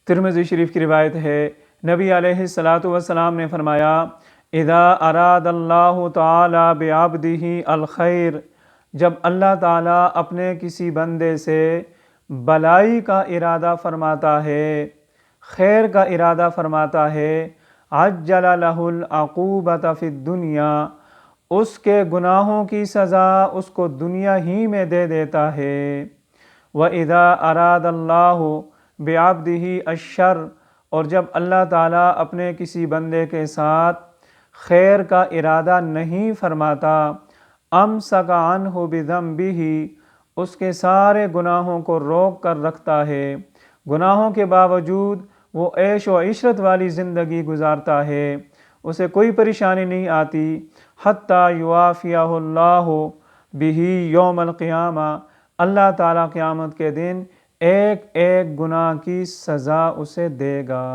ترمذی شریف کی روایت ہے، نبی علیہ الصلاۃ والسلام نے فرمایا، اذا اراد اللہ تعالی بعبدہ الخیر، جب اللہ تعالیٰ اپنے کسی بندے سے بلائی کا ارادہ فرماتا ہے، خیر کا ارادہ فرماتا ہے، عجل لہ العقوبۃ فی الدنیا، اس کے گناہوں کی سزا اس کو دنیا ہی میں دے دیتا ہے۔ وَإِذَا أَرَادَ اللَّهُ بِعَبْدِهِ الشَّرَّ، اور جب اللہ تعالیٰ اپنے کسی بندے کے ساتھ خیر کا ارادہ نہیں فرماتا، أَمْسَكَ عَنْهُ بِذَنبِهِ، اس کے سارے گناہوں کو روک کر رکھتا ہے، گناہوں کے باوجود وہ عیش و عشرت والی زندگی گزارتا ہے، اسے کوئی پریشانی نہیں آتی، حتیٰ یوافیہ اللہ بہ یوم القیامہ، اللہ تعالیٰ قیامت کے دن ایک ایک گناہ کی سزا اسے دے گا۔